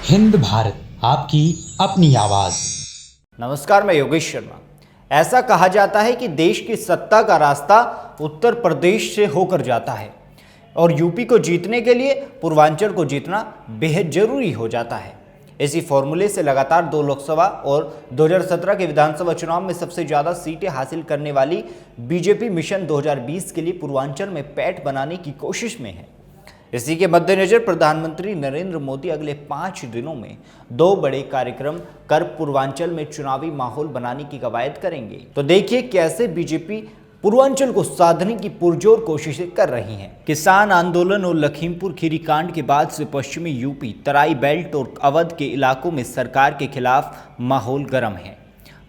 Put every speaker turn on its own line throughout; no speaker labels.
हिंद भारत, आपकी अपनी आवाज।
नमस्कार, मैं योगेश शर्मा। ऐसा कहा जाता है कि देश की सत्ता का रास्ता उत्तर प्रदेश से होकर जाता है और यूपी को जीतने के लिए पूर्वांचल को जीतना बेहद जरूरी हो जाता है। इसी फॉर्मूले से लगातार 2 लोकसभा और 2017 के विधानसभा चुनाव में सबसे ज्यादा सीटें हासिल करने वाली बीजेपी मिशन 2020 के लिए पूर्वांचल में पैठ बनाने की कोशिश में है। इसी के मद्देनजर प्रधानमंत्री नरेंद्र मोदी अगले 5 दिनों में 2 बड़े कार्यक्रम कर पूर्वांचल में चुनावी माहौल बनाने की कवायद करेंगे। तो देखिए कैसे बीजेपी पूर्वांचल को साधने की पुरजोर कोशिशें कर रही हैं। किसान आंदोलन और लखीमपुर खीरी कांड के बाद से पश्चिमी यूपी, तराई बेल्ट और अवध के इलाकों में सरकार के खिलाफ माहौल गर्म है।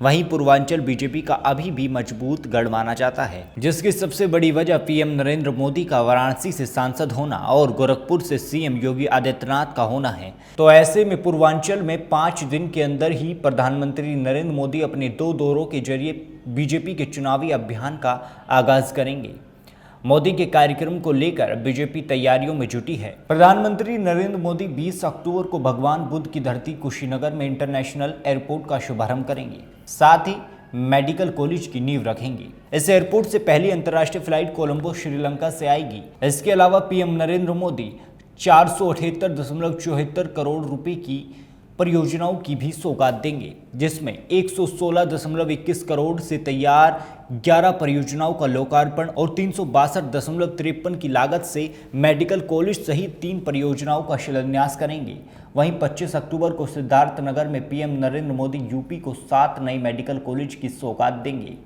वहीं पूर्वांचल बीजेपी का अभी भी मजबूत गढ़ माना जाता है, जिसकी सबसे बड़ी वजह पीएम नरेंद्र मोदी का वाराणसी से सांसद होना और गोरखपुर से सीएम योगी आदित्यनाथ का होना है। तो ऐसे में पूर्वांचल में 5 दिन के अंदर ही प्रधानमंत्री नरेंद्र मोदी अपने 2 दौरों के जरिए बीजेपी के चुनावी अभियान का आगाज करेंगे। मोदी के कार्यक्रम को लेकर बीजेपी तैयारियों में जुटी है। प्रधानमंत्री नरेंद्र मोदी 20 अक्टूबर को भगवान बुद्ध की धरती कुशीनगर में इंटरनेशनल एयरपोर्ट का शुभारंभ करेंगे। साथ ही मेडिकल कॉलेज की नींव रखेंगे। इस एयरपोर्ट से पहली अंतर्राष्ट्रीय फ्लाइट कोलंबो श्रीलंका से आएगी। इसके अलावा पीएम नरेंद्र मोदी 478.74 करोड़ रुपए की परियोजनाओं की भी सौगात देंगे, जिसमें 116.21 करोड़ से तैयार 11 परियोजनाओं का लोकार्पण और 362.53 की लागत से मेडिकल कॉलेज सहित 3 परियोजनाओं का शिलान्यास करेंगे। वहीं 25 अक्टूबर को सिद्धार्थनगर में पीएम नरेंद्र मोदी यूपी को 7 नई मेडिकल कॉलेज की सौगात देंगे।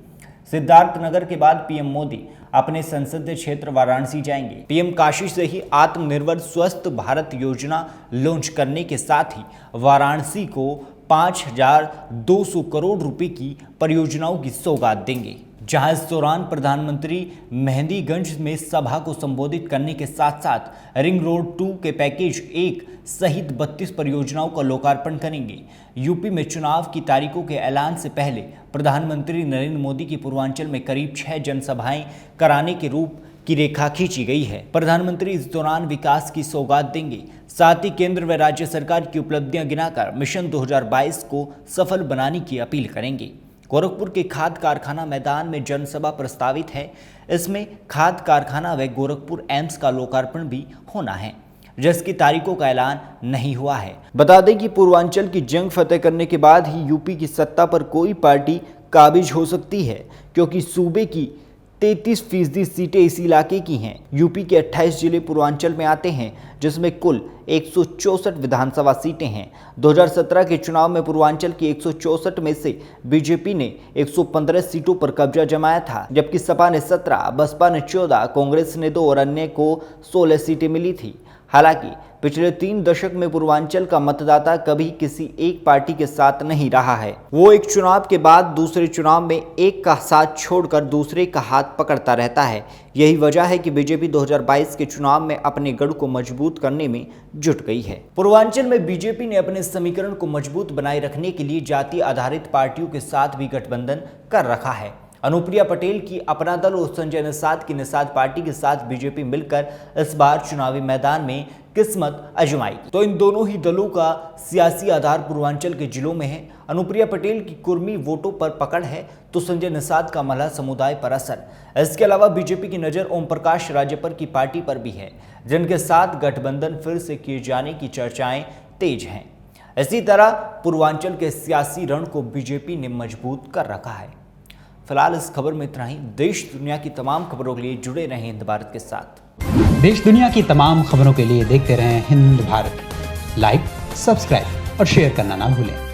सिद्धार्थनगर के बाद पीएम मोदी अपने संसदीय क्षेत्र वाराणसी जाएंगे। पीएम काशी से ही आत्मनिर्भर स्वस्थ भारत योजना लॉन्च करने के साथ ही वाराणसी को 5,200 करोड़ रुपए की परियोजनाओं की सौगात देंगे। जहां इस दौरान प्रधानमंत्री मेहंदीगंज में सभा को संबोधित करने के साथ साथ रिंग रोड 2 के पैकेज 1 सहित 32 परियोजनाओं का लोकार्पण करेंगे। यूपी में चुनाव की तारीखों के ऐलान से पहले प्रधानमंत्री नरेंद्र मोदी की पूर्वांचल में करीब 6 जनसभाएं कराने के रूप की रेखा खींची गई है। प्रधानमंत्री इस दौरान विकास की सौगात देंगे। साथ ही केंद्र व राज्य सरकार की उपलब्धियां गिनाकर मिशन 2022 को सफल बनाने की अपील करेंगे। गोरखपुर के खाद कारखाना मैदान में जनसभा प्रस्तावित है। इसमें खाद कारखाना व गोरखपुर एम्स का लोकार्पण भी होना है, जिसकी तारीखों का ऐलान नहीं हुआ है। बता दें कि पूर्वांचल की जंग फतेह करने के बाद ही यूपी की सत्ता पर कोई पार्टी काबिज हो सकती है, क्योंकि सूबे की 33% सीटें इस इलाके की हैं। यूपी के 28 जिले पूर्वांचल में आते हैं, जिसमें कुल 164 विधानसभा सीटें हैं। 2017 के चुनाव में पूर्वांचल की 164 में से बीजेपी ने 115 सीटों पर कब्जा जमाया था, जबकि सपा ने 17, बसपा ने 14, कांग्रेस ने 2 और अन्य को 16 सीटें मिली थी। हालांकि पिछले 3 दशक में पूर्वांचल का मतदाता कभी किसी एक पार्टी के साथ नहीं रहा है। वो एक चुनाव के बाद दूसरे चुनाव में एक का साथ छोड़कर दूसरे का हाथ पकड़ता रहता है। यही वजह है कि बीजेपी 2022 के चुनाव में अपने गढ़ को मजबूत करने में जुट गई है। पूर्वांचल में बीजेपी ने अपने समीकरण को मजबूत बनाए रखने के लिए जाति आधारित पार्टियों के साथ भी गठबंधन कर रखा है। अनुप्रिया पटेल की अपना दल और संजय निषाद की निषाद पार्टी के साथ बीजेपी मिलकर इस बार चुनावी मैदान में किस्मत आजमाएगी। तो इन दोनों ही दलों का सियासी आधार पूर्वांचल के जिलों में है। अनुप्रिया पटेल की कुर्मी वोटों पर पकड़ है, तो संजय निषाद का मल्लाह समुदाय पर असर। इसके अलावा बीजेपी की नज़र ओम प्रकाश राज्यपर की पार्टी पर भी है, जिनके साथ गठबंधन फिर से किए जाने की चर्चाएं तेज हैं। इसी तरह पूर्वांचल के सियासी रण को बीजेपी ने मजबूत कर रखा है। फिलहाल इस खबर में इतना ही। देश दुनिया की तमाम खबरों के लिए जुड़े रहें हिंद भारत के साथ।
देश दुनिया की तमाम खबरों के लिए देखते रहें हिंद भारत। लाइक, सब्सक्राइब और शेयर करना ना भूलें।